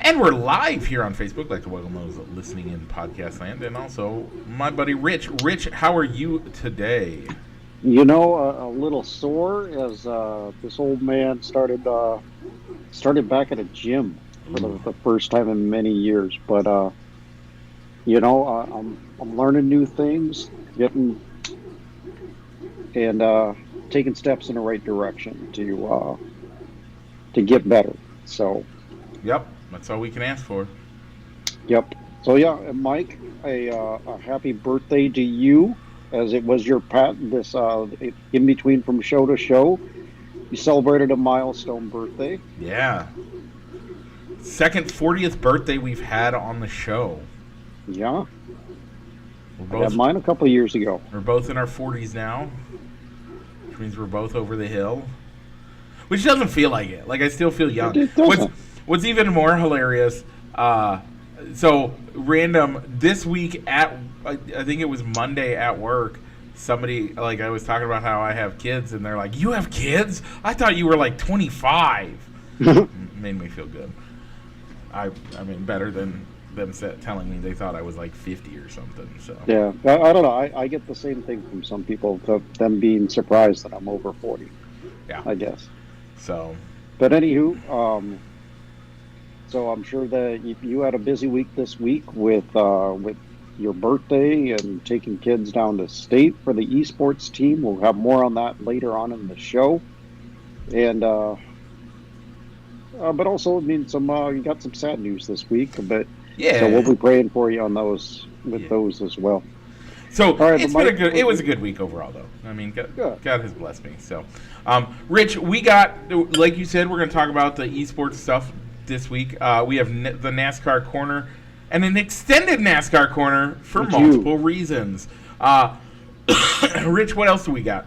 And we're live here on Facebook, like to welcome those listening in podcast land, and also my buddy Rich. Rich, how are you today? You know, a little sore as this old man started back at a gym for Ooh. the first time in many years. But I'm learning new things, getting and taking steps in the right direction to get better. So, Yep, that's all we can ask for. yep. So yeah, and Mike, a happy birthday to you, as it was your this in between from show to show. You celebrated a milestone birthday. Yeah. Second 40th birthday we've had on the show. Yeah, We're I had both mine a couple of years ago. we're both in our 40s now, which means we're both over the hill. Which doesn't feel like it. Like I still feel young. It What's doesn't. what's even more hilarious, so random this week at I think it was Monday at work, somebody like I was talking about how I have kids and they're like, "You have kids? I thought you were like 25." Made me feel good. I mean better than them telling me they thought I was like 50 or something. So Yeah, I don't know. I get the same thing from some people, them being surprised that I'm over 40, yeah. I guess. So But anywho, so I'm sure that you had a busy week this week with your birthday and taking kids down to state for the esports team. We'll have more on that later on in the show. And but also, I mean, you got some sad news this week, but so we'll yeah, be praying for you on those yeah. those as well. So All right, but it's been a Mike, good. It was a good week overall, though. I mean, good. God has blessed me. So, Rich, we got like you said, we're going to talk about the esports stuff this week. We have the NASCAR corner and an extended NASCAR corner for Me too. multiple reasons. Rich, what else do we got?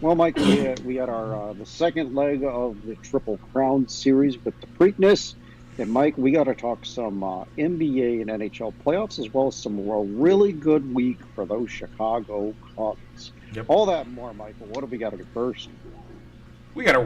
Well, Mike, we had our the second leg of the Triple Crown series with the Preakness. And Mike, we got to talk some NBA and NHL playoffs, as well as some really good week for those Chicago Cubs. Yep. All that and more, Michael. What do we got to do first? We got a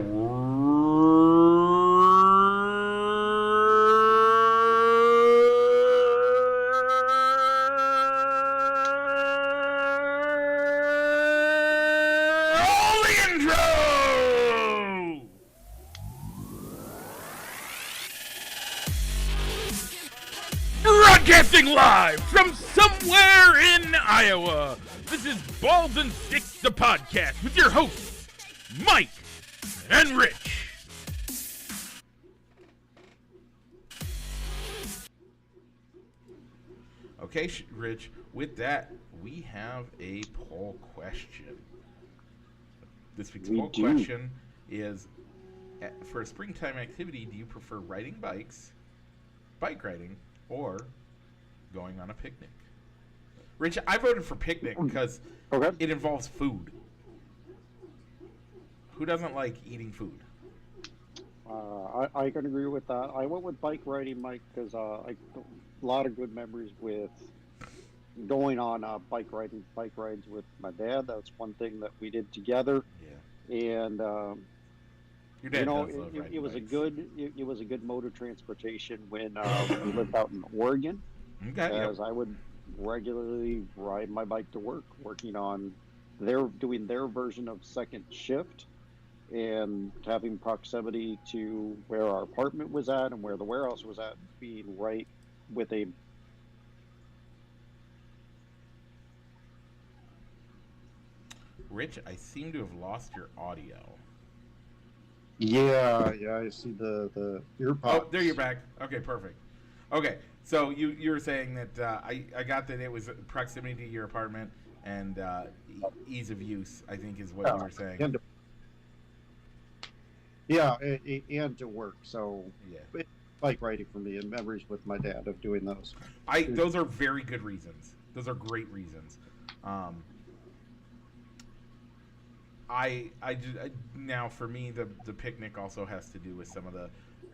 intro. Broadcasting live from somewhere in Iowa. This is Balls and Sticks, the podcast, with your hosts, Mike and Rich. Okay, Rich, with that, we have a poll question. This week's poll question is, for a springtime activity, do you prefer riding bikes, bike riding, or going on a picnic? Rich, I voted for picnic because it involves food. Who doesn't like eating food? I can agree with that. I went with bike riding, Mike, because a lot of good memories with going on bike rides with my dad. That's one thing that we did together. Yeah. And Your dad does love it was bikes. it was a good mode of transportation when we lived out in Oregon, Okay. Yep. as I would regularly ride my bike to work, working on doing their version of second shift, and having proximity to where our apartment was at and where the warehouse was at, being right with a Rich, I seem to have lost your audio. Yeah, I see the earpods. Oh, there you're back. Okay, perfect. Okay, so you were saying that I got that it was proximity to your apartment and ease of use, I think is what you were saying. And to work. So Yeah. it's bike riding for me, and memories with my dad of doing those. Those are very good reasons. Those are great reasons. Now for me the picnic also has to do with some of the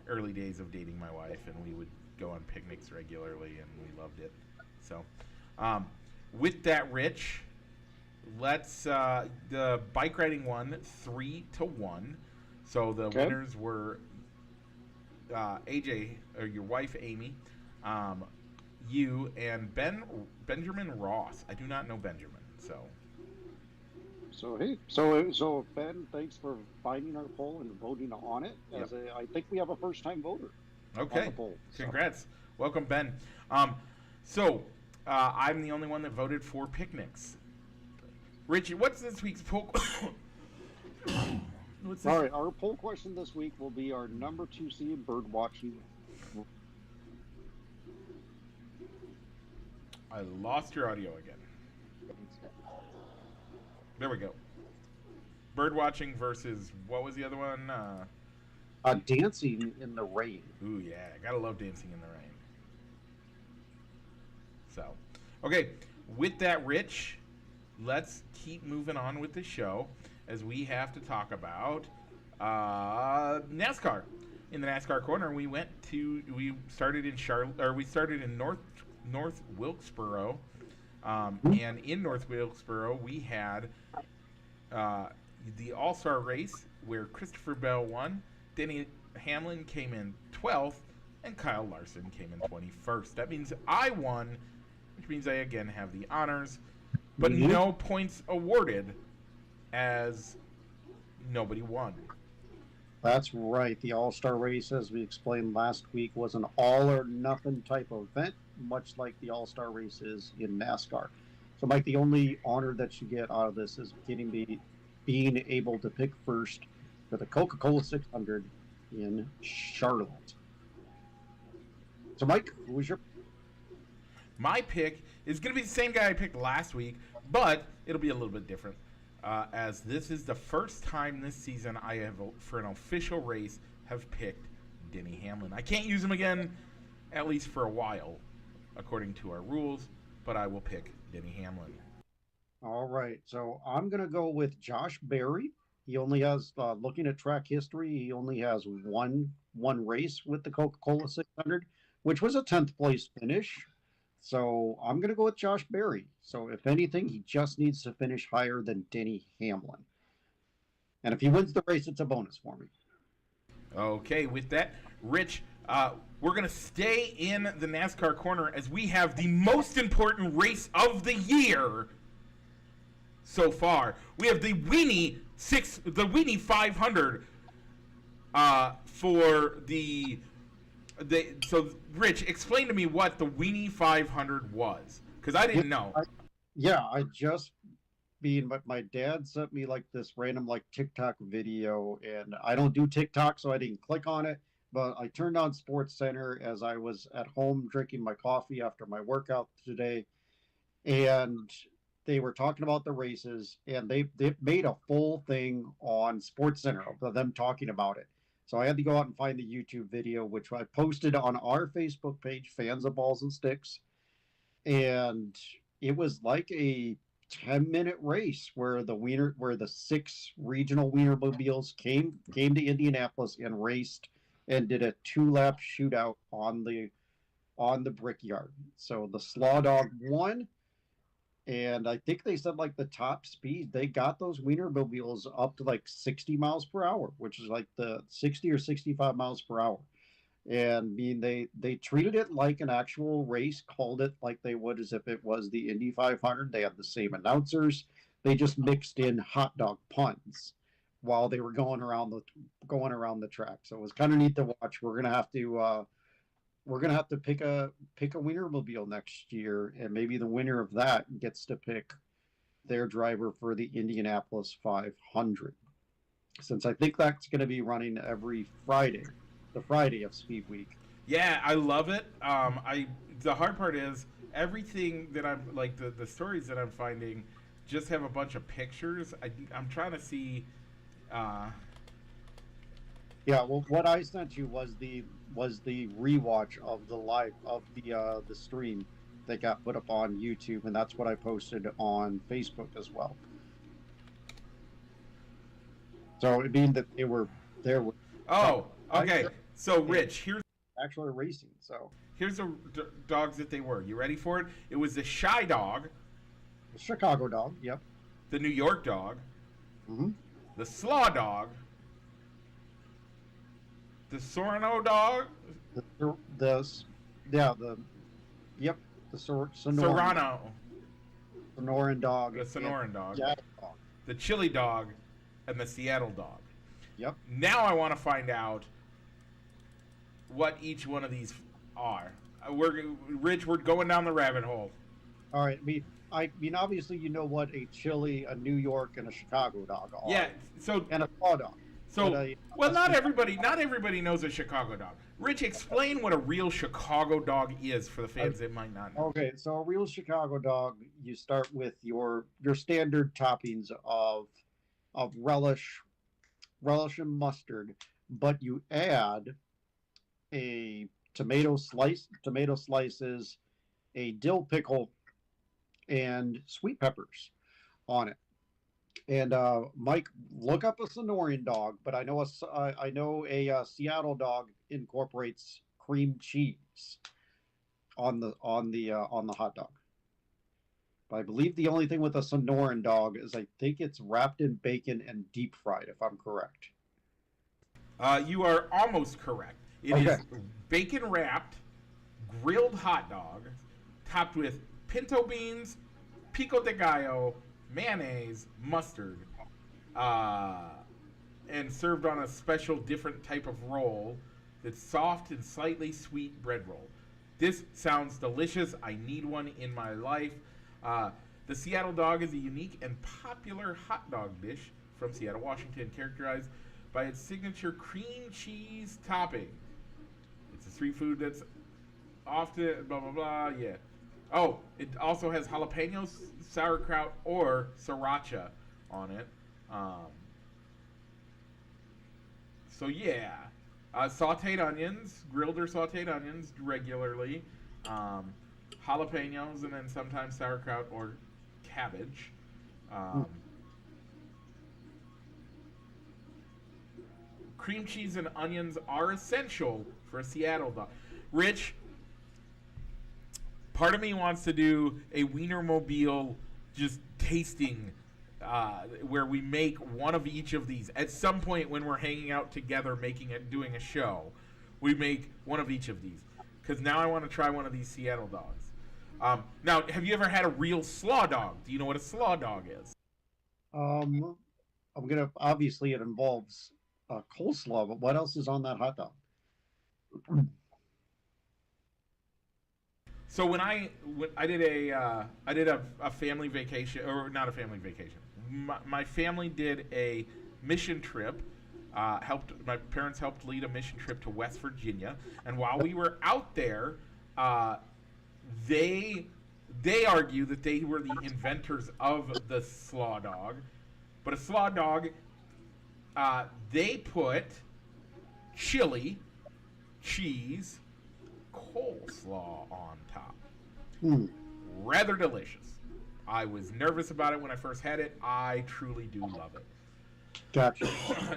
early days of dating my wife, and we would go on picnics regularly, and we loved it. So, with that, Rich, let's the bike riding won 3-1. So the winners were AJ, or your wife Amy, you, and Benjamin Ross. I do not know Benjamin, so. So hey, so Ben, thanks for finding our poll and voting on it. Yep. I think we have a first-time voter on Okay. the poll. So. Congrats. Welcome, Ben. So I'm the only one that voted for picnics. Richie, what's this week's poll? What's this? All right, our poll question this week will be our number 2 seed bird watching. I lost your audio again. There we go. Bird watching versus, what was the other one? Dancing in the rain. Ooh, yeah. Gotta love dancing in the rain. So, okay. With that, Rich, let's keep moving on with the show as we have to talk about NASCAR. In the NASCAR corner, we started in North Wilkesboro. And in North Wilkesboro, we had the All-Star race where Christopher Bell won, Denny Hamlin came in 12th, and Kyle Larson came in 21st. That means I won, which means I again have the honors, but no points awarded as nobody won. That's right. The All-Star race, as we explained last week, was an all-or-nothing type of event, much like the All-Star race is in NASCAR. So, Mike, the only honor that you get out of this is being able to pick first for the Coca-Cola 600 in Charlotte. So, Mike, who was your... My pick is going to be the same guy I picked last week, but it'll be a little bit different. As this is the first time this season I have, for an official race, have picked Denny Hamlin. I can't use him again, at least for a while, according to our rules, but I will pick Denny Hamlin. All right, so I'm going to go with Josh Berry. He only has, looking at track history, he only has one race with the Coca-Cola 600, which was a 10th place finish. So I'm going to go with Josh Berry. So if anything, he just needs to finish higher than Denny Hamlin. And if he wins the race, it's a bonus for me. Okay, with that, Rich, we're going to stay in the NASCAR corner as we have the most important race of the year so far. We have the Weenie 500 for the... So, Rich, explain to me what the Weenie 500 was, because I didn't know. My dad sent me like this random like TikTok video, and I don't do TikTok, so I didn't click on it. But I turned on Sports Center as I was at home drinking my coffee after my workout today, and they were talking about the races, and they made a full thing on Sports Center of them talking about it. So I had to go out and find the YouTube video, which I posted on our Facebook page, Fans of Balls and Sticks. And it was like a 10-minute race where the 6 regional Wienermobiles came to Indianapolis and raced and did a 2-lap shootout on the Brickyard. So the Slaw Dog won. And I think they said like the top speed, they got those Wienermobiles up to like 60 miles per hour, which is like the 60 or 65 miles per hour. And I mean, they treated it like an actual race, called it like they would as if it was the Indy 500. They had the same announcers. They just mixed in hot dog puns while they were going around the track. So it was kind of neat to watch. We're gonna have to pick a Wienermobile next year, and maybe the winner of that gets to pick their driver for the Indianapolis 500. Since I think that's going to be running every Friday, the Friday of Speed Week. Yeah, I love it. The hard part is everything that I'm like the stories that I'm finding just have a bunch of pictures. I'm trying to see. Yeah, well, what I sent you was the rewatch of the live of the stream that got put up on YouTube, and that's what I posted on Facebook as well. So it means that they were there. Oh, okay. So, Rich, here's actually racing. So here's the dogs that they were. You ready for it? It was the Shy Dog, the Chicago Dog. Yep. The New York Dog. Mm-hmm. The Slaw Dog. The Sorno dog? The yeah, the yep, the Serrano. Sonoran dog. The Sonoran dog. Yeah. Dog. The Chili dog. And the Seattle dog. Yep. Now I want to find out what each one of these are. Rich, we're going down the rabbit hole. All right. I mean, obviously, you know what a Chili, a New York, and a Chicago dog are. Yeah. So and a claw dog. So, not everybody knows a Chicago dog. Rich, explain what a real Chicago dog is for the fans that might not know. Okay, so a real Chicago dog, you start with your standard toppings of relish and mustard, but you add a tomato slices, a dill pickle, and sweet peppers on it. And Mike, look up a Sonoran dog, but I know a Seattle dog incorporates cream cheese on the hot dog. But I believe the only thing with a Sonoran dog is I think it's wrapped in bacon and deep fried, if I'm correct. You are almost correct. It is bacon wrapped, grilled hot dog, topped with pinto beans, pico de gallo, mayonnaise, mustard, and served on a special different type of roll that's soft and slightly sweet bread roll. This sounds delicious. I need one in my life. The Seattle dog is a unique and popular hot dog dish from Seattle, Washington, characterized by its signature cream cheese topping. It's a street food that's often blah blah blah. Yeah. Oh, it also has jalapenos, sauerkraut, or sriracha on it. So yeah, sautéed onions, grilled or sautéed onions regularly, jalapenos, and then sometimes sauerkraut or cabbage. Cream cheese and onions are essential for a Seattle dog. Rich, part of me wants to do a Wienermobile just tasting where we make one of each of these. At some point when we're hanging out together doing a show, we make one of each of these. Because now I want to try one of these Seattle dogs. Now, have you ever had a real slaw dog? Do you know what a slaw dog is? Obviously it involves coleslaw, but what else is on that hot dog? So when I did a family vacation, or not a family vacation, my family did a mission trip. My parents helped lead a mission trip to West Virginia, and while we were out there, they argue that they were the inventors of the slaw dog. But a slaw dog, they put chili, cheese, coleslaw on top. Rather delicious. I was nervous about it when I first had it. I truly do love it. Gotcha.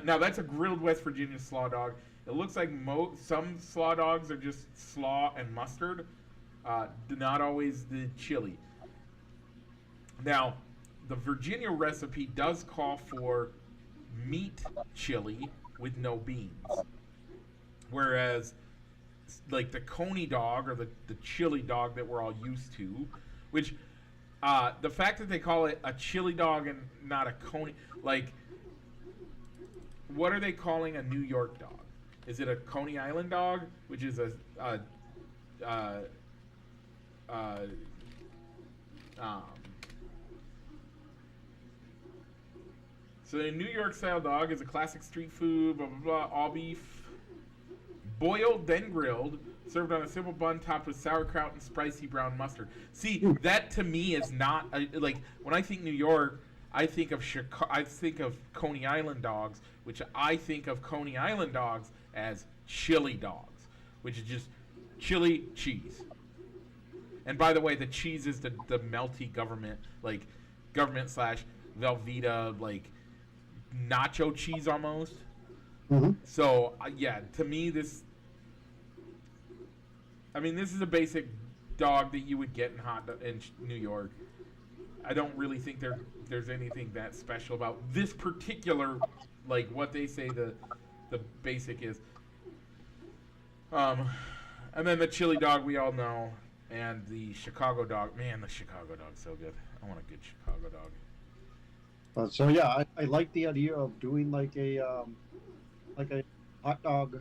Now that's a grilled West Virginia slaw dog. It looks like some slaw dogs are just slaw and mustard, not always the chili. Now, the Virginia recipe does call for meat chili with no beans, whereas like the coney dog or the chili dog that we're all used to, which the fact that they call it a chili dog and not a coney, like, what are they calling a New York dog? Is it a Coney Island dog, which is so the New York style dog is a classic street food, blah blah blah, all beef, boiled then grilled, served on a simple bun topped with sauerkraut and spicy brown mustard. See, that to me is not like when I think New York, I think of I think of Coney Island dogs, which I think of Coney Island dogs as chili dogs, which is just chili cheese. And by the way, the cheese is the melty government slash Velveeta, like nacho cheese almost. Mm-hmm. So yeah, to me this is a basic dog that you would get in New York. I don't really think there's anything that special about this particular, like what they say the basic is. And then the chili dog we all know, and the Chicago dog. Man, the Chicago dog's so good. I want a good Chicago dog. So yeah, I like the idea of doing like a hot dog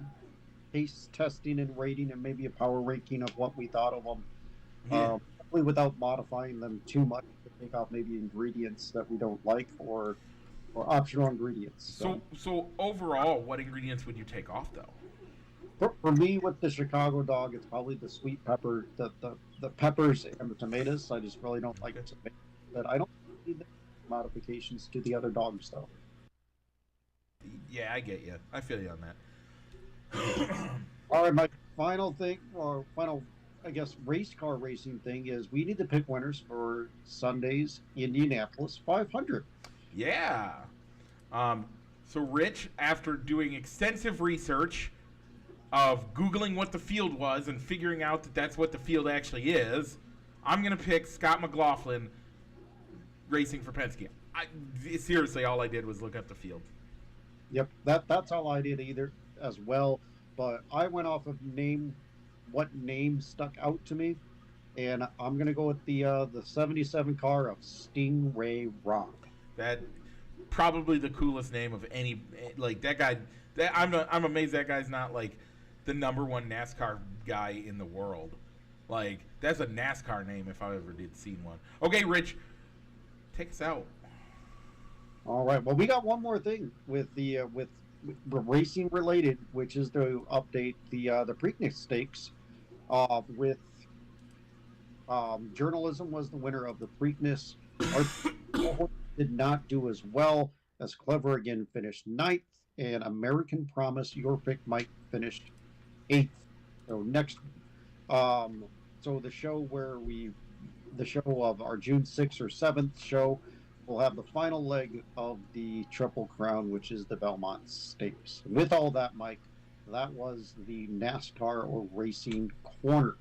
taste testing and rating, and maybe a power ranking of what we thought of them. Yeah. Hopefully without modifying them too much to take out maybe ingredients that we don't like, or optional ingredients. So overall, what ingredients would you take off though? For me, with the Chicago dog, it's probably the sweet pepper, the peppers and the tomatoes. I just really don't like tomatoes. But I don't need the modifications to the other dogs though. Yeah, I get you. I feel you on that. All right, my final thing, or final, I guess, race car racing thing is we need to pick winners for Sunday's Indianapolis 500. Yeah. So Rich, after doing extensive research of Googling what the field was and figuring out that that's what the field actually is, I'm going to pick Scott McLaughlin racing for Penske. Seriously, all I did was look up the field. Yep, that's all I did either as well. But I went off of what name stuck out to me, and I'm going to go with the 77 car of Stingray Rock. That probably the coolest name of any, like that guy. I'm amazed that guy's not like the number one NASCAR guy in the world. Like that's a NASCAR name if I ever did seen one. Okay, Rich, take us out. All right. Well, we got one more thing with the racing related, which is to update the Preakness Stakes. With Journalism was the winner of the Preakness. Our did not do as well as Clever Again finished ninth, and American Promise, your pick, Mike, finished eighth. So next, so the show of our June 6th or 7th show, we'll have the final leg of the Triple Crown, which is the Belmont Stakes. With all that, Mike, that was the NASCAR or Racing Corner,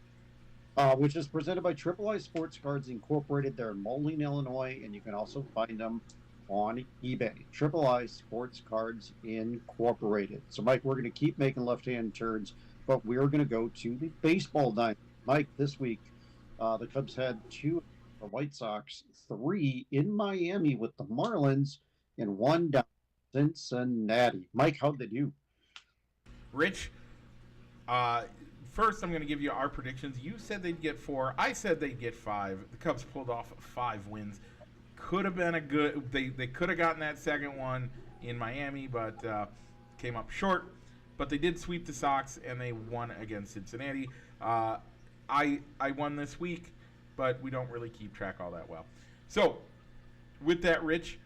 which is presented by Triple I Sports Cards Incorporated. They're in Moline, Illinois, and you can also find them on eBay. Triple I Sports Cards Incorporated. So, Mike, we're going to keep making left-hand turns, but we're going to go to the baseball night. Mike, this week, the Cubs had 2, the White Sox 3 in Miami with the Marlins, and 1 down in Cincinnati. Mike, how'd they do? Rich, first I'm going to give you our predictions. You said they'd get 4. I said they'd get 5. The Cubs pulled off 5 wins. Could have been a good. They could have gotten that second one in Miami, but came up short. But they did sweep the Sox, and they won against Cincinnati. I won this week, but we don't really keep track all that well. So, with that, Rich,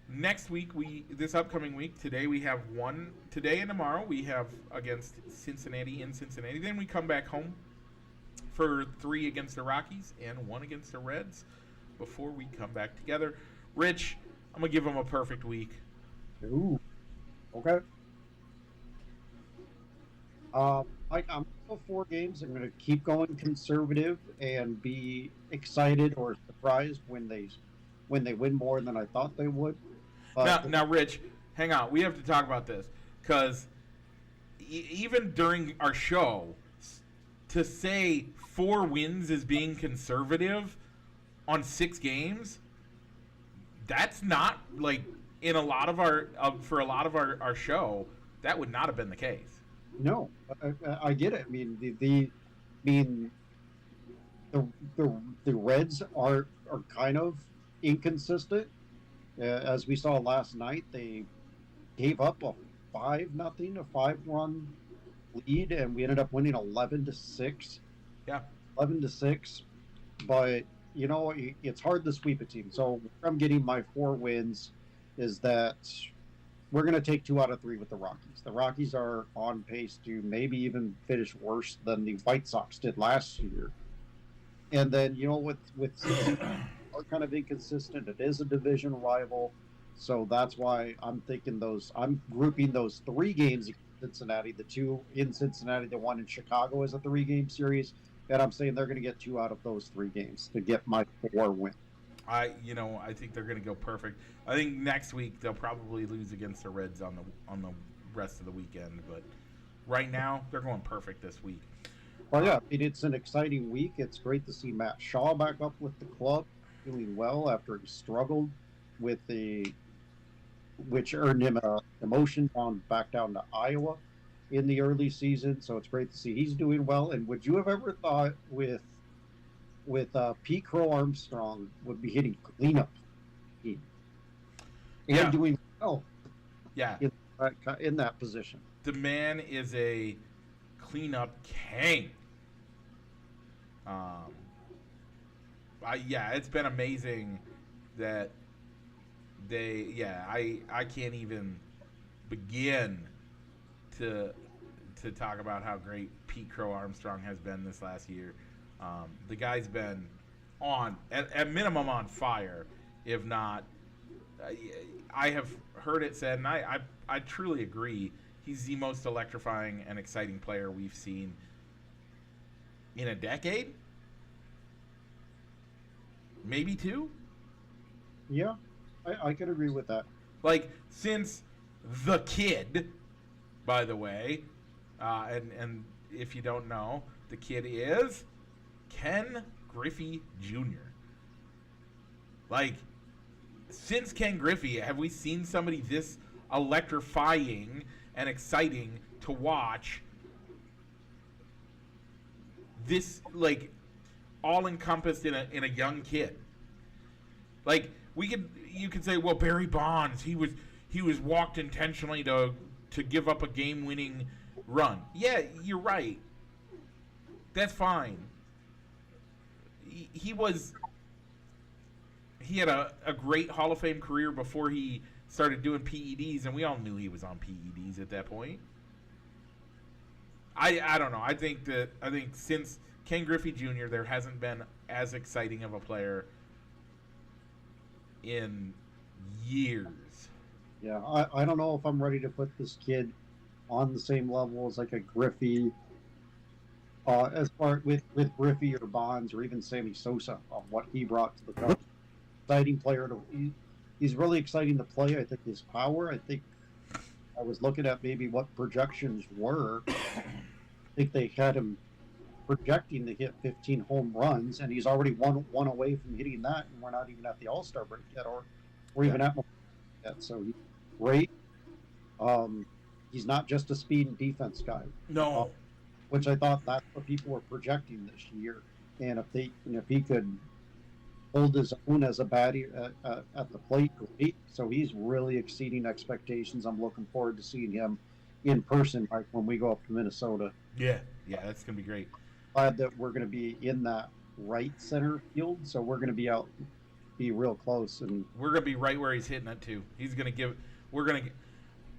next week, this upcoming week, today and tomorrow, we have against Cincinnati in Cincinnati. Then we come back home for 3 against the Rockies and 1 against the Reds before we come back together. Rich, I'm going to give them a perfect week. Ooh, okay. I'm going to go 4 games. I'm going to keep going conservative and be excited or surprised when they win more than I thought they would. Now, Rich, hang on. We have to talk about this because even during our show, to say 4 wins is being conservative on 6 games, that's not like in a lot of our for a lot of our show, that would not have been the case. No, I get it. I mean, the Reds are kind of inconsistent. As we saw last night, they gave up a 5-run lead, and we ended up winning 11-6. Yeah, 11-6. But you know, it's hard to sweep a team. So where I'm getting my 4 wins is that we're going to take 2 out of 3 with the Rockies. The Rockies are on pace to maybe even finish worse than the White Sox did last year. And then, you know, with are kind of inconsistent. It is a division rival. So that's why I'm grouping those 3 games in Cincinnati, the 2 in Cincinnati, the 1 in Chicago as a 3-game series. And I'm saying they're going to get 2 out of those 3 games to get my 4 win. I think they're going to go perfect. I think next week they'll probably lose against the Reds on the rest of the weekend, but right now, they're going perfect this week. Well, yeah, I mean, it's an exciting week. It's great to see Matt Shaw back up with the club, doing well after he struggled with which earned him a demotion back down to Iowa in the early season. So it's great to see he's doing well. And would you have ever thought with Pete Crow Armstrong would be hitting cleanup and Yeah. doing well Yeah, in that position? the man is a cleanup king. It's been amazing that I can't even begin to talk about how great Pete Crow Armstrong has been this last year. The guy's been at minimum on fire, if not. I have heard it said, and I truly agree. He's the most electrifying and exciting player we've seen in a decade, maybe two. Yeah, I could agree with that. Like since the kid, by the way, and if you don't know, the kid is Ken Griffey Jr. Like since Ken Griffey, have we seen somebody this electrifying and exciting to watch? This like all encompassed in a young kid. Like you could say, well, Barry Bonds, he was walked intentionally to give up a game-winning run. Yeah, you're right. That's fine. He had a great Hall of Fame career before he started doing PEDs, and we all knew he was on PEDs at that point. I don't know. I think since Ken Griffey Jr., there hasn't been as exciting of a player in years. Yeah, I don't know if I'm ready to put this kid on the same level as like a Griffey, as far with Griffey or Bonds or even Sammy Sosa of what he brought to the Cubs. Exciting player he's really exciting to play. I think his power. I think I was looking at maybe what projections were. I think they had him projecting to hit 15 home runs, and he's already one away from hitting that, and we're not even at the All-Star break yet, or even at yet. So he's great. He's not just a speed and defense guy. No, which I thought that's what people were projecting this year. And if he could hold his own as a batter at the plate, great. So he's really exceeding expectations. I'm looking forward to seeing him in person, like when we go up to Minnesota. Yeah, that's gonna be great. Glad that we're going to be in that right center field, so we're going to be real close, and we're gonna be right where he's hitting it too. He's gonna give.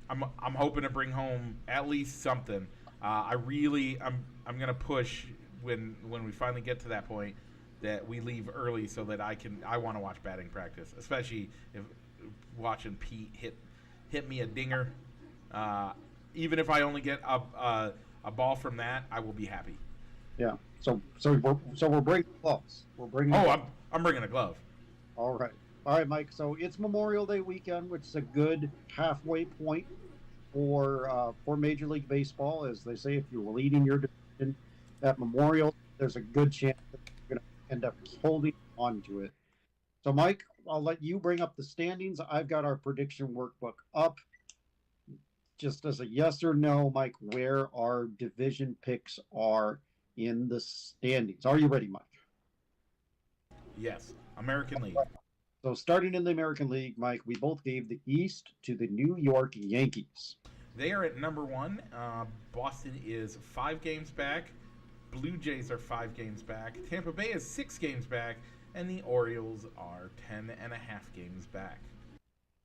I'm hoping to bring home at least something. I'm gonna push when we finally get to that point that we leave early so that I want to watch batting practice, especially if watching Pete hit me a dinger. Even if I only get a ball from that, I will be happy. Yeah. So we're bringing gloves. I'm bringing a glove. All right, Mike. So it's Memorial Day weekend, which is a good halfway point for Major League Baseball, as they say. If you're leading your division at Memorial, there's a good chance that you're going to end up holding on to it. So, Mike, I'll let you bring up the standings. I've got our prediction workbook up. Just as a yes or no, Mike, where our division picks are in the standings. Are you ready, Mike? Yes. American League. So starting in the American League, Mike, we both gave the East to the New York Yankees. They are at number one. Boston is 5 games back. Blue Jays are 5 games back. Tampa Bay is 6 games back. And the Orioles are 10.5 games back.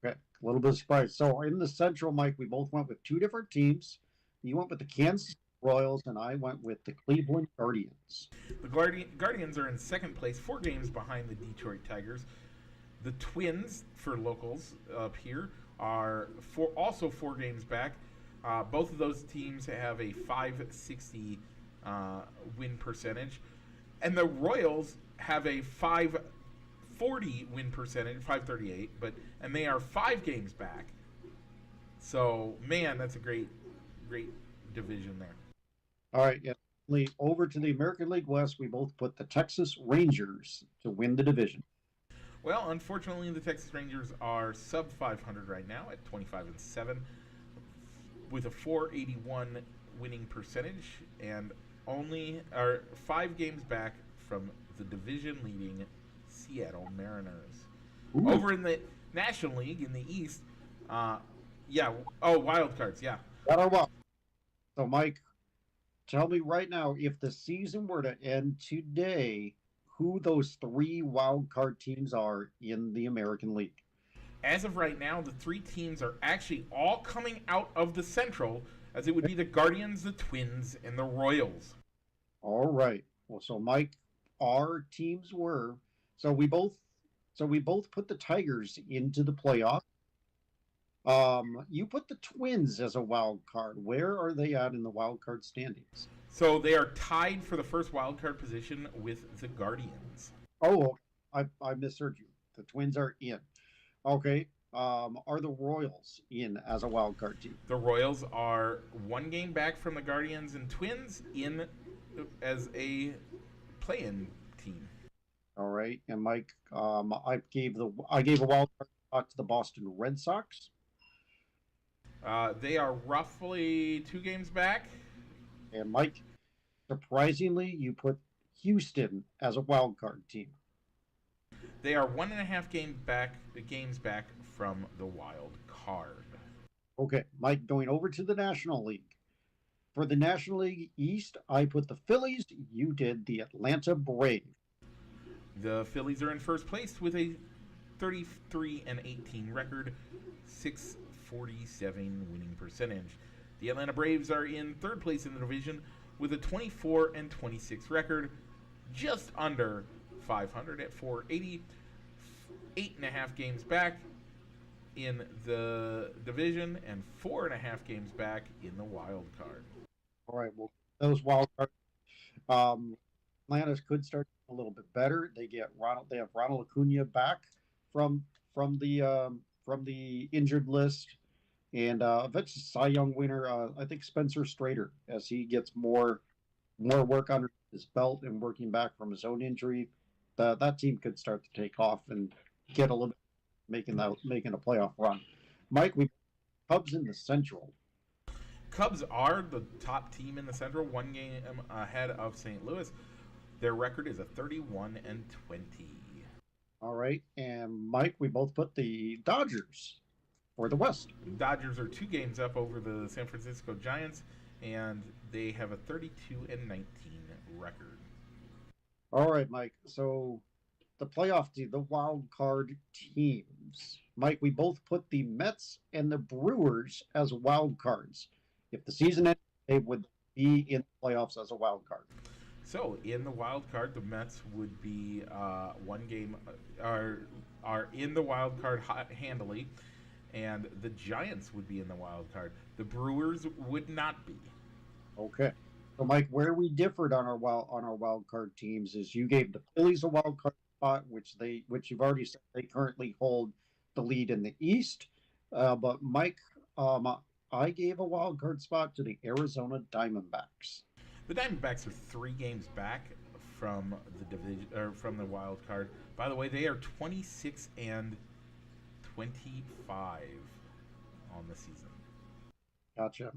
Okay, a little bit of surprise. So in the Central, Mike, we both went with 2 different teams. You went with the Kansas Royals, and I went with the Cleveland Guardians. The Guardians are in second place, 4 games behind the Detroit Tigers. The Twins, for locals up here, are also 4 games back. Both of those teams have a .560 win percentage. And the Royals have a .540 win percentage, .538, and they are 5 games back. So, man, that's a great division there. All right. Yeah. Over to the American League West, we both put the Texas Rangers to win the division. Well, unfortunately, the Texas Rangers are sub 500 right now at 25-7, with a 481 winning percentage, and only are 5 games back from the division leading Seattle Mariners. Ooh. Over in the National League in the East, wild cards, yeah. Got our wild. So, Mike, tell me right now, if the season were to end today, who those 3 wild card teams are in the American League. As of right now, the 3 teams are actually all coming out of the Central, as it would be the Guardians, the Twins, and the Royals. All right. Well, so Mike, our teams were we both put the Tigers into the playoff. You put the Twins as a wild card. Where are they at in the wild card standings? So they are tied for the first wild card position with the Guardians. Oh, I misheard you. The Twins are in. Okay. Are the Royals in as a wild card team? The Royals are 1 game back from the Guardians and Twins in as a play-in team. All right. And Mike, I gave a wild card spot to the Boston Red Sox. They are roughly 2 games back. And Mike, surprisingly, you put Houston as a wild card team. They are 1.5 games back from the wild card. Okay, Mike, going over to the National League. For the National League East, I put the Phillies. You did the Atlanta Braves. The Phillies are in first place with a 33-18 record, 647 winning percentage. The Atlanta Braves are in third place in the division with a 24-26 record, just under 500 at 480, 8.5 games back in the division, and 4.5 games back in the wild card. All right, well, those wild cards, Atlanta could start a little bit better. They have Ronald Acuna back from the injured list, and eventually Cy Young winner, I think Spencer Strader, as he gets more work under his belt and working back from his own injury. That team could start to take off and get a little bit making a playoff run. Mike, we Cubs in the Central. Cubs are the top team in the Central, 1 game ahead of St. Louis. Their record is a 31-20. All right, and Mike, we both put the Dodgers for the West. Dodgers are 2 games up over the San Francisco Giants, and they have a 32-19 record. All right, Mike. So the playoff team, the wild card teams. Mike, we both put the Mets and the Brewers as wild cards. If the season ended, they would be in the playoffs as a wild card. So in the wild card, the Mets would be 1 game are in the wild card handily, and the Giants would be in the wild card. The Brewers would not be. Okay. So, Mike, where we differed on our wild card teams is you gave the Phillies a wild card spot, which you've already said they currently hold the lead in the East. But Mike, I gave a wild card spot to the Arizona Diamondbacks. The Diamondbacks are 3 games back from the division or from the wild card. By the way, they are 26-25 on the season. Gotcha.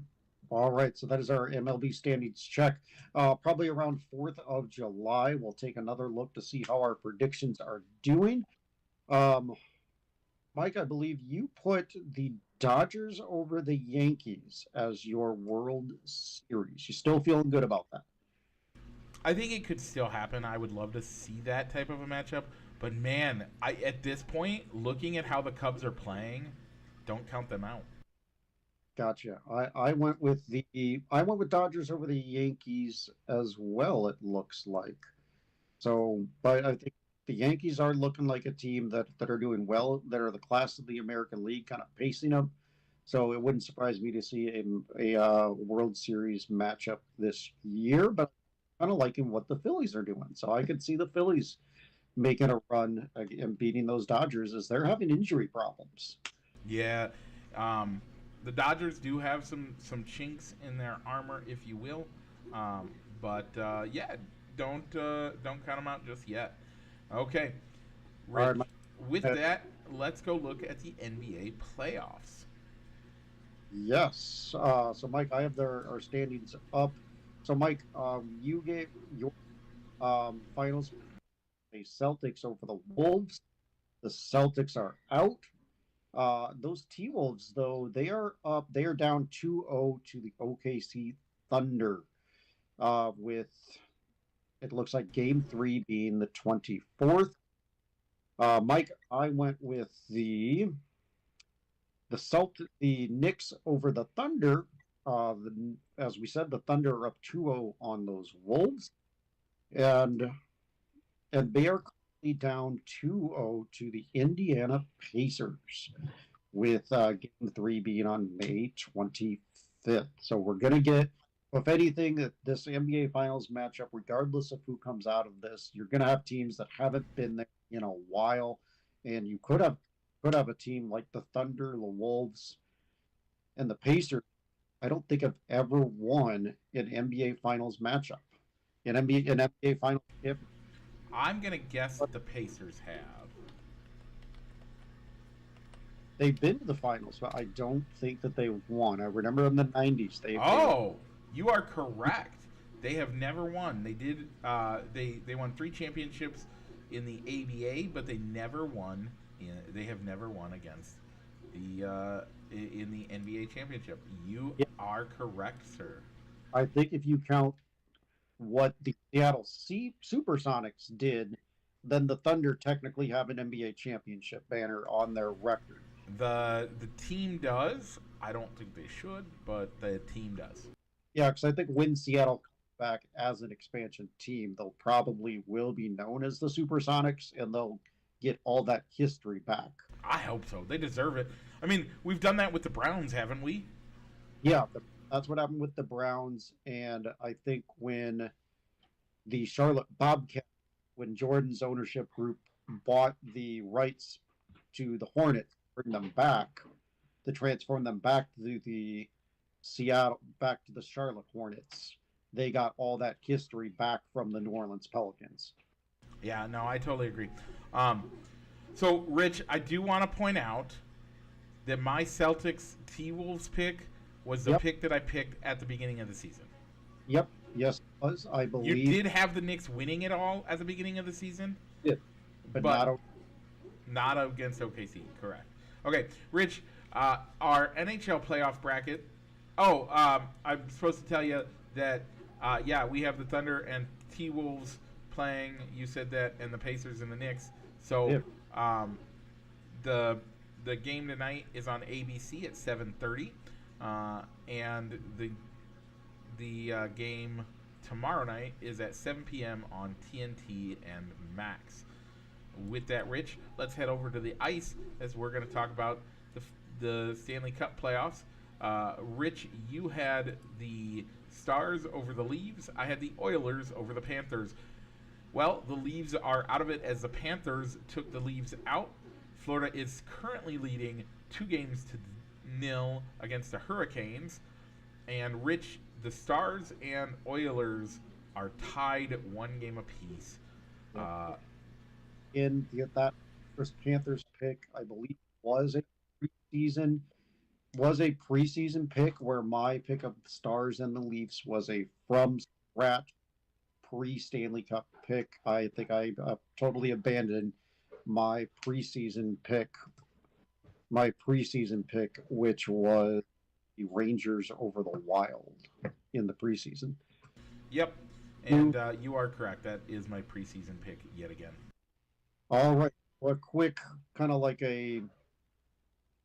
All right, so that is our MLB standings check. Probably around 4th of July, we'll take another look to see how our predictions are doing. Mike, I believe you put the Dodgers over the Yankees as your World Series. You still feeling good about that? I think it could still happen. I would love to see that type of a matchup. But man, at this point, looking at how the Cubs are playing, don't count them out. Gotcha. I went with Dodgers over the Yankees as well, it looks like. So, but I think the Yankees are looking like a team that are doing well, that are the class of the American League, kind of pacing them. So it wouldn't surprise me to see a World Series matchup this year, but I'm kind of liking what the Phillies are doing. So I could see the Phillies making a run and beating those Dodgers as they're having injury problems. Yeah. the Dodgers do have some chinks in their armor, if you will. But yeah, don't count them out just yet. Okay, Rich. All right, With that, let's go look at the NBA playoffs. yes. So, Mike, I have our standings up. So, Mike, you gave your finals the Celtics over the Wolves. The Celtics are out. Those T-Wolves, though, they are up. They are down 2-0 to the OKC Thunder, with it looks like Game 3 being the 24th. Mike, I went with the Knicks over the Thunder. As we said, the Thunder are up 2-0 on those Wolves, and they are currently down 2-0 to the Indiana Pacers, with Game 3 being on May 25th. So we're going to get, if anything, this NBA Finals matchup, regardless of who comes out of this, you're going to have teams that haven't been there in a while, and you could have a team like the Thunder, the Wolves, and the Pacers. I don't think I've ever won an NBA Finals matchup, an NBA Finals if I'm gonna guess that the Pacers have. they've been to the finals, but I don't think that they won. I remember in the '90s You are correct. They have never won. They did. They won 3 championships in the ABA, but they never won. They have never won against the in the NBA championship. You are correct, sir. I think if you count what the Seattle Supersonics did, then the Thunder technically have an NBA championship banner on their record. The team does. I don't think they should, but the team does. Yeah, because I think when Seattle comes back as an expansion team, they'll probably will be known as the Supersonics, and they'll get all that history back. I hope so. They deserve it. I mean, we've done that with the Browns, haven't we? Yeah, that's what happened with the Browns, and I think when the Charlotte Bobcats, when Jordan's ownership group bought the rights to the Hornets, bring them back, to transform them back to the Charlotte Hornets, they got all that history back from the New Orleans Pelicans. Yeah, no, I totally agree. So, Rich, I do want to point out that my Celtics T-Wolves pick was the pick that I picked at the beginning of the season. Yep. Yes, it was. I believe you did have the Knicks winning it all at the beginning of the season. Yeah, but not against OKC. Correct. Okay, Rich, our NHL playoff bracket. Oh, I'm supposed to tell you that. We have the Thunder and T-Wolves playing. You said that, and the Pacers and the Knicks. So, the game tonight is on ABC at 7:30, and the game tomorrow night is at 7 p.m. on TNT and Max. With that, Rich, let's head over to the ice as we're going to talk about the Stanley Cup playoffs. Rich, you had the Stars over the Leafs. I had the Oilers over the Panthers. Well, the Leafs are out of it as the Panthers took the Leafs out. Florida is currently leading 2-0 against the Hurricanes. And Rich, the Stars and Oilers are tied 1 game apiece. In that first Panthers pick, I believe was a preseason pick, where my pick of the Stars and the Leafs was a from scratch pre-Stanley Cup pick. I think I totally abandoned my preseason pick, which was the Rangers over the Wild in the preseason. Yep, and you are correct. That is my preseason pick yet again. All right, well, kind of like a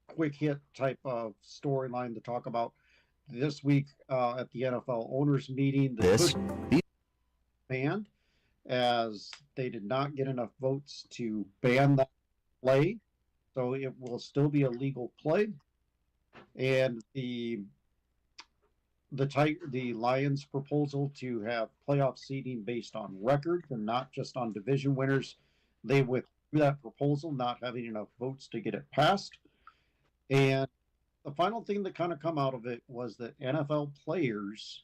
quick hit type of storyline to talk about this week at the NFL owners meeting. The banned, as they did not get enough votes to ban that play, so it will still be a legal play. And the Lions' proposal to have playoff seeding based on record and not just on division winners, they withdrew that proposal, not having enough votes to get it passed. And the final thing that kind of come out of it was that NFL players,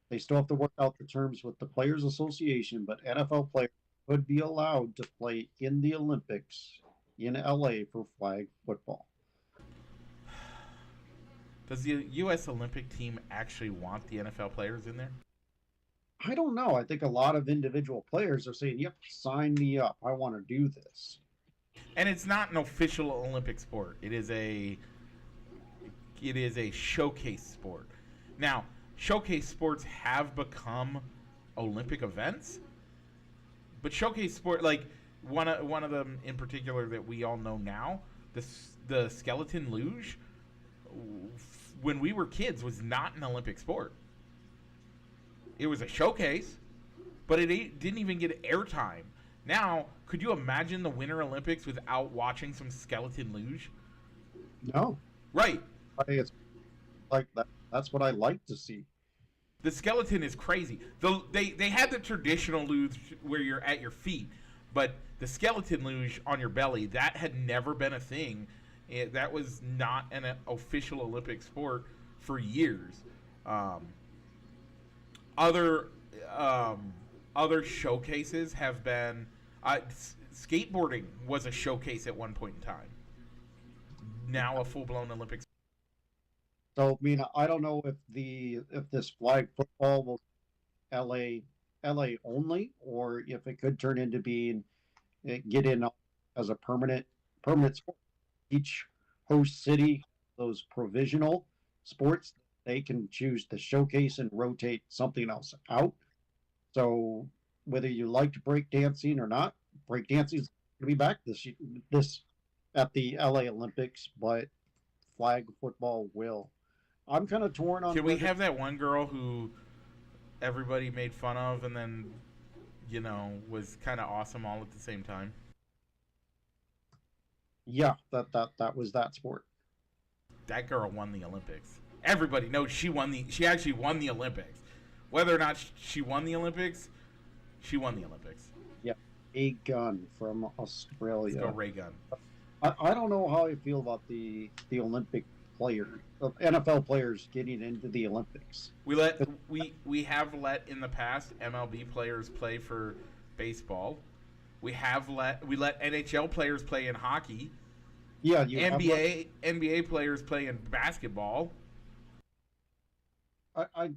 they still have to work out the terms with the Players Association, but NFL players could be allowed to play in the Olympics in LA for flag football. Does the U.S. Olympic team actually want the NFL players in there? I don't know. I think a lot of individual players are saying, "Yep, sign me up. I want to do this." And it's not an official Olympic sport. It is a showcase sport. Now, showcase sports have become Olympic events, but showcase sport, like one of them in particular that we all know now, the skeleton luge, when we were kids, was not an Olympic sport. It was a showcase, but it didn't even get airtime. Now, could you imagine the Winter Olympics without watching some skeleton luge? No, Right. I think it's like that. That's what I like to see. The skeleton is crazy. They had the traditional luge where you're at your feet, but the skeleton luge on your belly, that had never been a thing. That was not an official Olympic sport for years. Other showcases have been skateboarding was a showcase at one point in time. Now a full-blown Olympic. So, I mean, I don't know if this flag football will LA only, or if it could turn into being get in as a permanent sport. Each host city, those provisional sports, they can choose to showcase and rotate something else out. So whether you liked breakdancing or not, breakdancing is going to be back this at the LA Olympics, but flag football will. I'm kind of torn on. Can we have that one girl who everybody made fun of and then, was kind of awesome all at the same time? Yeah, that was that sport. That girl won the Olympics. Everybody knows she actually won the Olympics. Whether or not she won the Olympics, she won the Olympics. Yeah, a gun from Australia. Let's go Ray Gun. I don't know how I feel about the Olympic players, NFL players getting into the Olympics. We have let in the past MLB players play for baseball. We let NHL players play in hockey. Yeah, NBA players play in basketball. With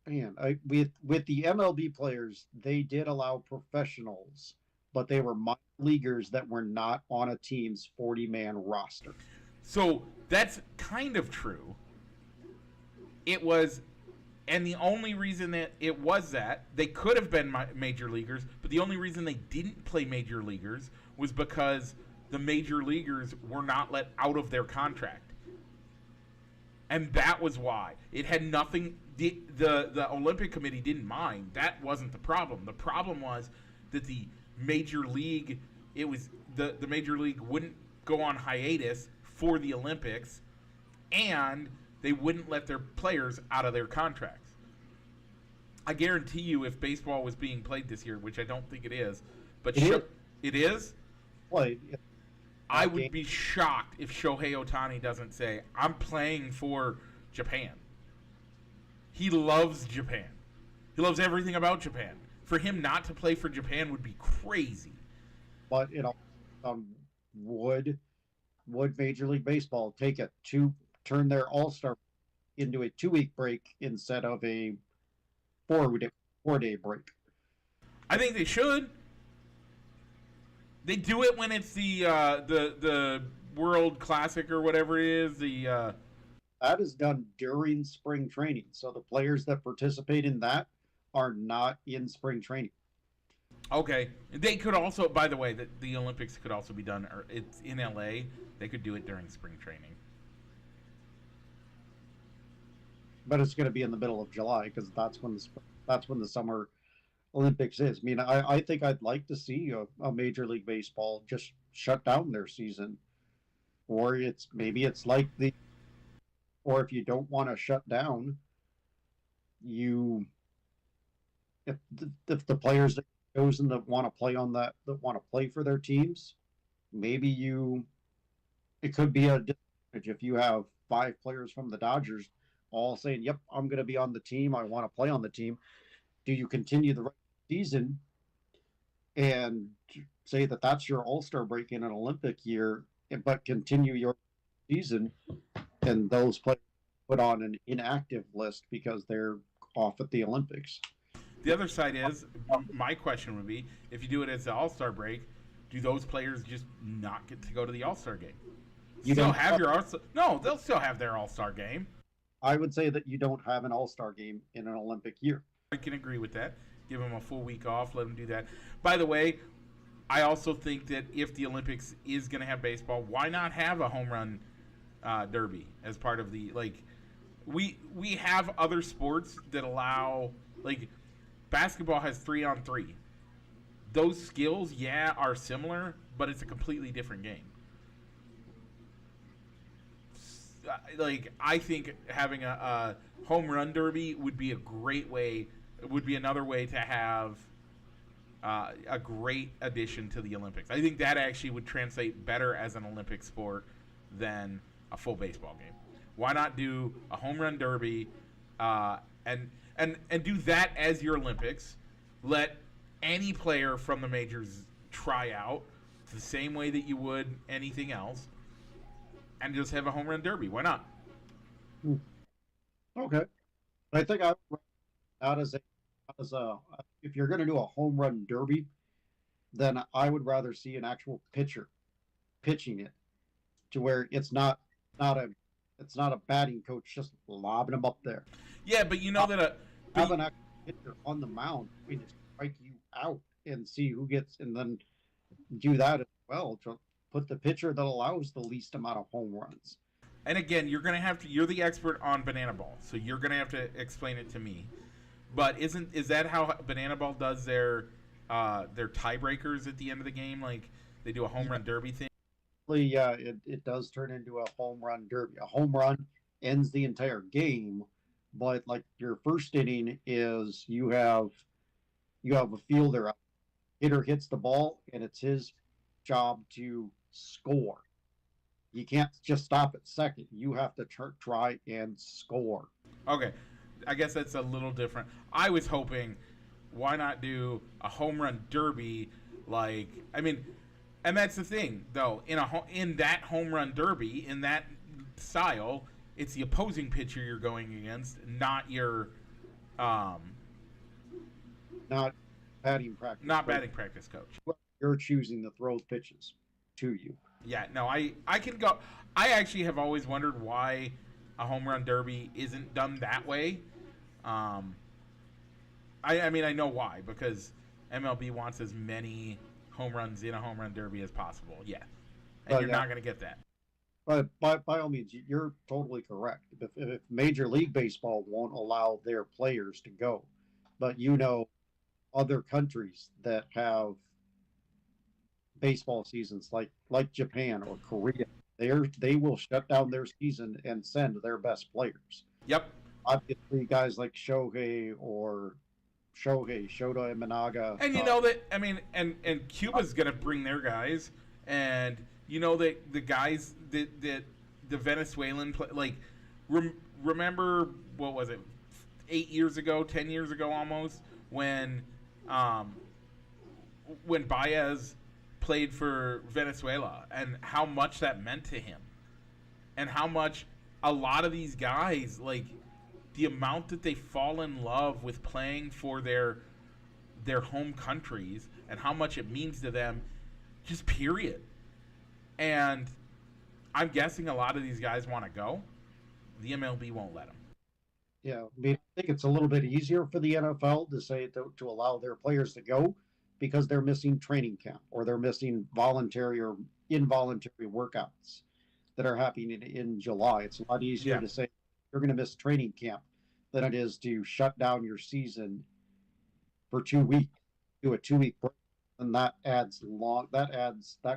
the MLB players, they did allow professionals, but they were minor leaguers that were not on a team's 40-man roster. So that's kind of true. It was, and the only reason that it was that, they could have been major leaguers, but the only reason they didn't play major leaguers was because the major leaguers were not let out of their contract. And that was why. It had nothing, the Olympic Committee didn't mind. That wasn't the problem. The problem was that the major league, the major league wouldn't go on hiatus for the Olympics, and they wouldn't let their players out of their contracts. I guarantee you, if baseball was being played this year, which I don't think it is, but it is. Played. I would be shocked if Shohei Ohtani doesn't say, I'm playing for Japan. He loves Japan. He loves everything about Japan. For him not to play for Japan would be crazy. But, would Major League Baseball turn their All-Star into a 2-week break instead of a 4-day break? I think they should. They do it when it's the World Classic or whatever it is. That is done during spring training. So the players that participate in that are not in spring training. Okay. They could also, by the way, the Olympics could also be done, or it's in LA. They could do it during spring training. But it's going to be in the middle of July because that's when the Summer Olympics is. I mean, I think I'd like to see a Major League Baseball just shut down their season, or it's like or if you don't want to shut down, if the players that chosen that want to play that want to play for their teams, maybe it could be a disadvantage if you have 5 players from the Dodgers all saying, "Yep, I'm going to be on the team. I want to play on the team." Do you continue the season and say that that's your All-Star break in an Olympic year, but continue your season and those players put on an inactive list because they're off at the Olympics? The other side is, my question would be, if you do it as the All-Star break, do those players just not get to go to the All-Star game? You still don't have your All-Star? No, they'll still have their All-Star game. I would say that you don't have an All-Star game in an Olympic year. I can agree with that. Give them a full week off. Let them do that. By the way, I also think that if the Olympics is going to have baseball, why not have a home run derby as part of the, like, we have other sports that allow, like, basketball has 3-on-3. Those skills, yeah, are similar, but it's a completely different game. Like, I think having a home run derby would be a great way. It would be another way to have a great addition to the Olympics. I think that actually would translate better as an Olympic sport than a full baseball game. Why not do a home run derby and do that as your Olympics? Let any player from the majors try out the same way that you would anything else, and just have a home run derby. Why not? Okay, I think I would not as a if you're going to do a home run derby, then I would rather see an actual pitcher pitching it to where it's not a batting coach just lobbing them up there. Yeah, but you know that have an actual pitcher on the mound to strike you out and see who gets, and then do that as well to put the pitcher that allows the least amount of home runs. And again, you're the expert on banana ball, so you're gonna have to explain it to me. But is that how banana ball does their tiebreakers at the end of the game? Like, they do a home run derby thing? Yeah, it does turn into a home run derby. A home run ends the entire game, but like your first inning is you have a fielder, hitter hits the ball, and it's his job to score. You can't just stop at second. You have to try and score. Okay, I guess that's a little different. I was hoping, why not do a home run derby? Like, I mean, and that's the thing, though. In that home run derby, in that style, it's the opposing pitcher you're going against, not your, not batting practice. Not batting practice coach. You're choosing to throw pitches to you. Yeah, no, I can go. I actually have always wondered why a home run derby isn't done that way. I mean, I know why, because MLB wants as many home runs in a home run derby as possible. Yeah, and you're not going to get that. But by all means, you're totally correct. If Major League Baseball won't allow their players to go, but other countries that have baseball seasons like Japan or Korea, they will shut down their season and send their best players. Yep. Obviously, guys like Shota Imanaga. And that, I mean, and Cuba's going to bring their guys, and that the guys that the Venezuelan play, like, remember, what was it, 8 years ago, 10 years ago almost, when Baez played for Venezuela, and how much that meant to him, and how much a lot of these guys, like, the amount that they fall in love with playing for their home countries, and how much it means to them, just period. And I'm guessing a lot of these guys want to go. The MLB won't let them. Yeah, I mean, I think it's a little bit easier for the NFL to say to allow their players to go, because they're missing training camp, or they're missing voluntary or involuntary workouts that are happening in July. It's a lot easier to say you're going to miss training camp than it is to shut down your season for 2 weeks, do a 2-week break, and that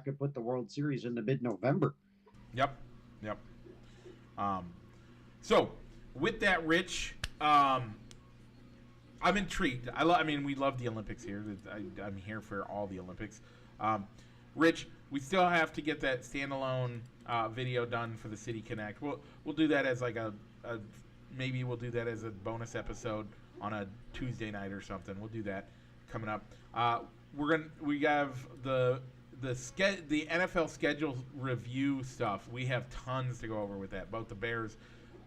could put the World Series into mid-November. Yep. So with that, Rich, I'm intrigued. I mean, we love the Olympics here. I'm here for all the Olympics. Rich, we still have to get that standalone video done for the City Connect. We'll do that as like a maybe we'll do that as a bonus episode on a Tuesday night or something. We'll do that coming up. We have the NFL schedule review stuff. We have tons to go over with that. Both the Bears,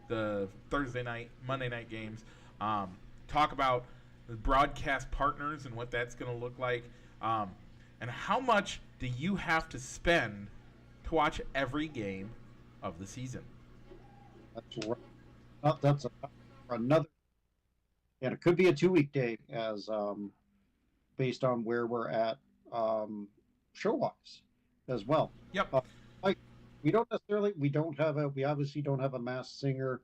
the Thursday night, Monday night games. Talk about the broadcast partners and what that's going to look like. And how much do you have to spend to watch every game of the season? That's right. That's another. And it could be a 2-week day, as based on where we're at show-wise as well. Yep. We obviously don't have a Masked Singer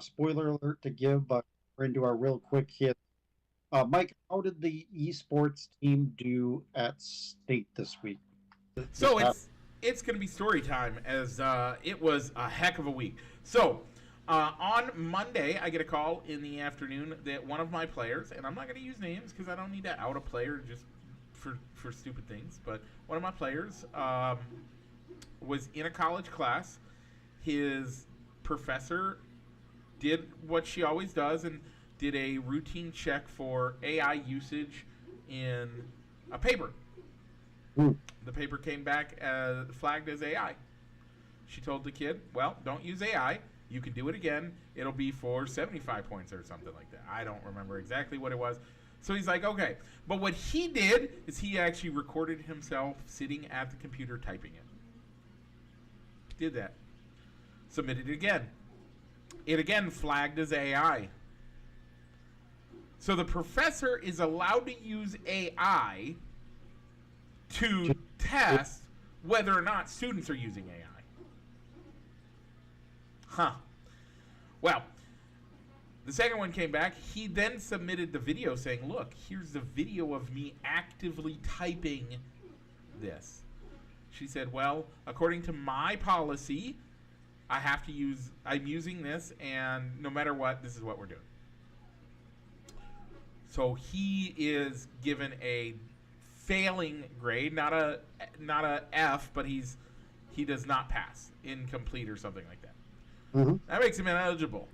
spoiler alert to give, but we're into our real quick hit. Mike, how did the esports team do at state this week? So it's going to be story time, as it was a heck of a week. So on Monday, I get a call in the afternoon that one of my players, and I'm not going to use names because I don't need to out a player just for stupid things, but one of my players was in a college class. His professor did what she always does and did a routine check for AI usage in a paper. The paper came back flagged as AI. She told the kid, well, don't use AI. You can do it again. It'll be for 75 points or something like that. I don't remember exactly what it was. So he's like, okay. But what he did is he actually recorded himself sitting at the computer typing it. Did that. Submitted it again. It again flagged as AI. So the professor is allowed to use AI to test whether or not students are using AI. Huh. Well, the second one came back. He then submitted the video saying, look, here's the video of me actively typing this. She said, well, according to my policy, I'm using this, and no matter what, this is what we're doing. So he is given a failing grade, not a F, but he does not pass, incomplete or something like that. Mm-hmm. That makes him ineligible.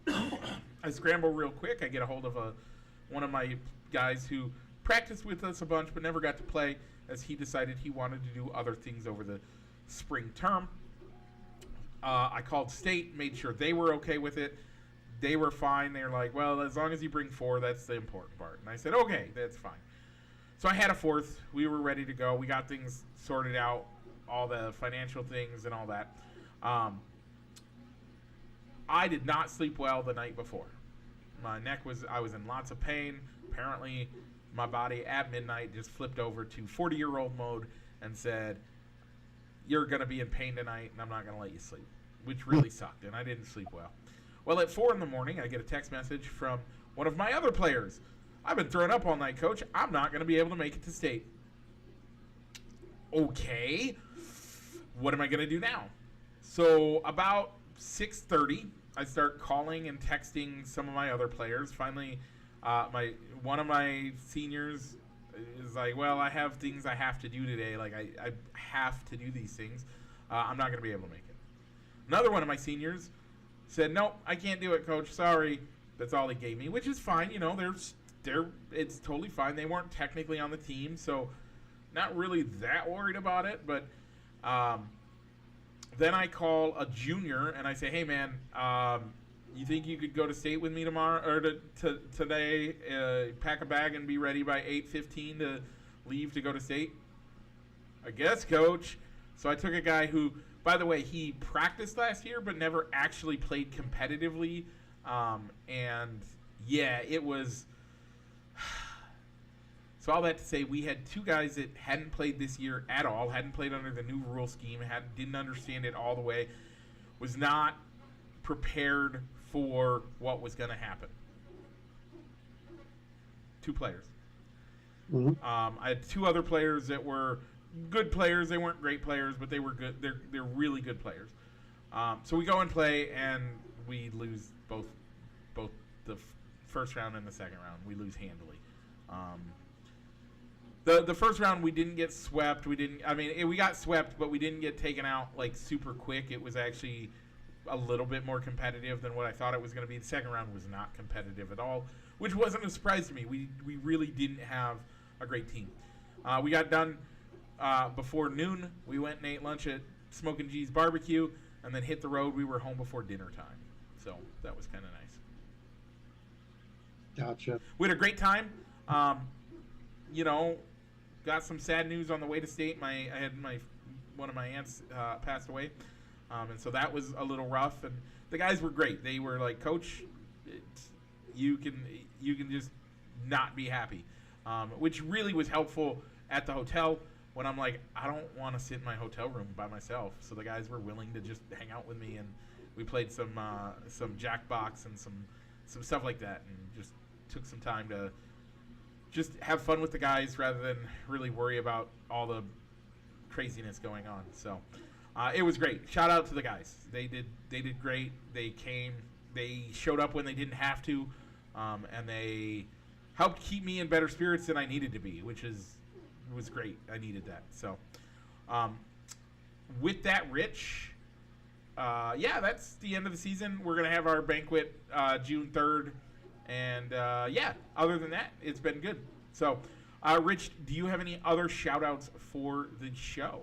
I scramble real quick. I get a hold of one of my guys who practiced with us a bunch but never got to play, as he decided he wanted to do other things over the spring term. I called state, made sure they were okay with it. They were fine. They were like, well, as long as you bring 4, that's the important part. And I said, okay, that's fine. So I had a 4th. We were ready to go. We got things sorted out, all the financial things and all that. I did not sleep well the night before. I was in lots of pain. Apparently, my body at midnight just flipped over to 40-year-old mode and said, you're going to be in pain tonight, and I'm not going to let you sleep, which really sucked, and I didn't sleep well. Well, at 4 in the morning, I get a text message from one of my other players. I've been throwing up all night, coach. I'm not going to be able to make it to state. Okay. What am I going to do now? So about 6:30, I start calling and texting some of my other players. Finally, one of my seniors is like, well, I have things I have to do today. Like, I have to do these things. I'm not going to be able to make it. Another one of my seniors said, nope, I can't do it, coach. Sorry. That's all he gave me, which is fine. You know, it's totally fine. They weren't technically on the team, so not really that worried about it. But then I call a junior, and I say, hey, man, you think you could go to state with me tomorrow or today, pack a bag and be ready by 8:15 to leave to go to state? I guess, coach. So I took a guy who, by the way, he practiced last year but never actually played competitively. And, yeah, it was... So all that to say, we had 2 guys that hadn't played this year at all, hadn't played under the new rule scheme, didn't understand it all the way, was not prepared for what was going to happen. 2 players. Mm-hmm. I had 2 other players that were good players. They weren't great players, but they were good. They're really good players. So we go and play, and we lose both the first round and the second round. We lose handily. The first round we didn't get swept. We got swept, but we didn't get taken out like super quick. It was actually a little bit more competitive than what I thought it was going to be. The second round was not competitive at all, which wasn't a surprise to me. We really didn't have a great team. We got done before noon. We went and ate lunch at Smokin' G's Barbecue, and then hit the road. We were home before dinner time, so that was kind of nice. Gotcha. We had a great time. Got some sad news on the way to state. One of my aunts passed away, and so that was a little rough. And the guys were great. They were like, "Coach, you can just not be happy," which really was helpful at the hotel. When I'm like, I don't want to sit in my hotel room by myself, so the guys were willing to just hang out with me, and we played some Jackbox and some stuff like that, and just took some time to just have fun with the guys rather than really worry about all the craziness going on. So it was great. Shout out to the guys. They did great. They came. They showed up when they didn't have to, and they helped keep me in better spirits than I needed to be, which was great. I needed that. So with that, Rich, that's the end of the season. We're going to have our banquet June 3rd. And, other than that, it's been good. So, Rich, do you have any other shout-outs for the show?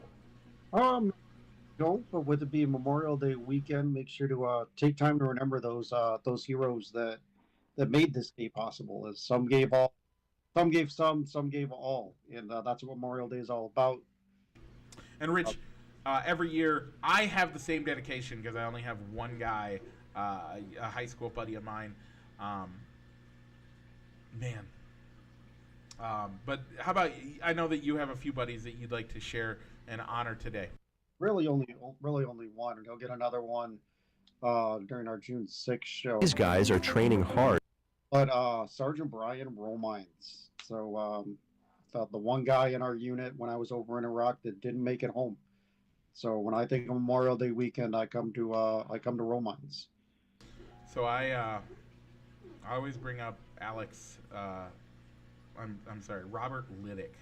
No, but with it being Memorial Day weekend, make sure to take time to remember those heroes that made this day possible. As some gave all, some gave some gave all. And that's what Memorial Day is all about. And, Rich, every year, I have the same dedication because I only have one guy, a high school buddy of mine. But how about, I know that you have a few buddies that you'd like to share and honor today. Really only one, and he'll get another one during our June 6th show. These guys are training hard. But Sergeant Brian Romines. So the one guy in our unit when I was over in Iraq that didn't make it home. So when I think of Memorial Day weekend, I come to Romines. So I always bring up Alex. I'm sorry, Robert Liddick.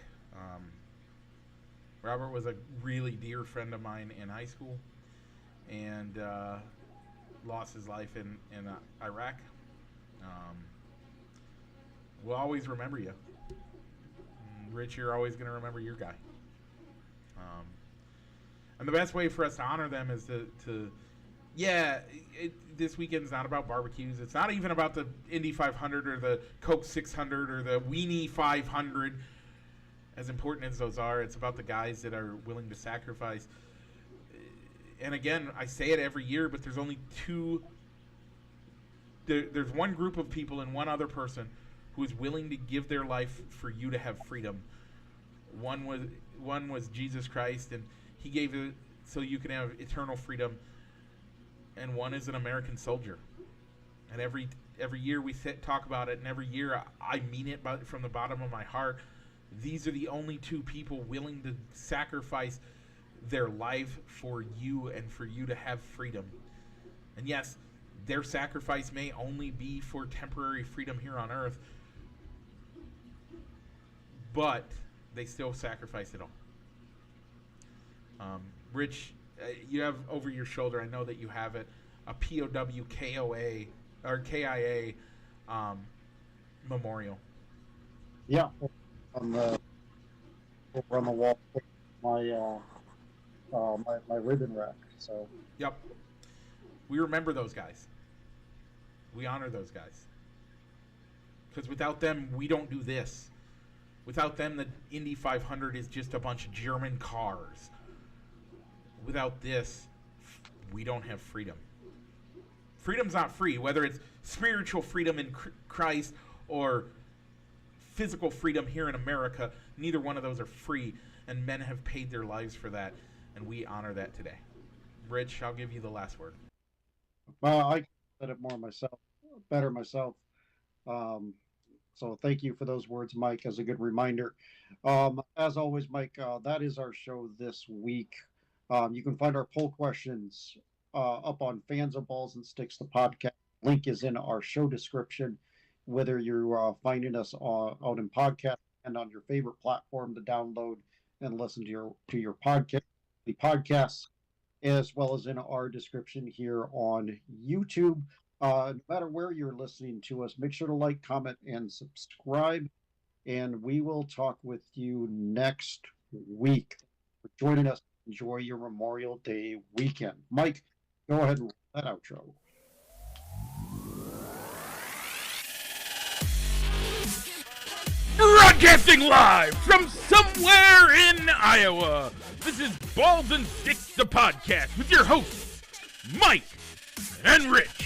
Robert was a really dear friend of mine in high school, and lost his life in Iraq. We'll always remember you, Rich. You're always going to remember your guy. And the best way for us to honor them is to this weekend's not about barbecues. It's not even about the Indy 500 or the Coke 600 or the Weenie 500. As important as those are, it's about the guys that are willing to sacrifice. And again, I say it every year, but there's only two. There's one group of people and one other person who is willing to give their life for you to have freedom. One was Jesus Christ, and he gave it so you can have eternal freedom. And one is an American soldier. And every year we talk about it, and every year I mean it from the bottom of my heart. These are the only two people willing to sacrifice their life for you and for you to have freedom. And yes, their sacrifice may only be for temporary freedom here on earth, but they still sacrifice it all. Rich, you have over your shoulder, I know that you have it, a POW KOA or KIA memorial. Yeah, over on the wall, my ribbon rack. So. Yep. We remember those guys. We honor those guys. Because without them, we don't do this. Without them, the Indy 500 is just a bunch of German cars. Without this, we don't have freedom. Freedom's not free, whether it's spiritual freedom in Christ or physical freedom here in America. Neither one of those are free, and men have paid their lives for that, and we honor that today. Rich, I'll give you the last word. Well, I said it better myself. So thank you for those words, Mike, as a good reminder. As always, Mike, that is our show this week. You can find our poll questions up on Fans of Balls and Sticks, the podcast. Link is in our show description. Whether you're finding us out in podcast and on your favorite platform to download and listen to your podcast, the podcasts, as well as in our description here on YouTube. No matter where you're listening to us, make sure to like, comment, and subscribe. And we will talk with you next week. For joining us, enjoy your Memorial Day weekend. Mike, go ahead and roll that outro. Broadcasting live from somewhere in Iowa, this is Balls and Sticks, the podcast, with your hosts, Mike and Rich.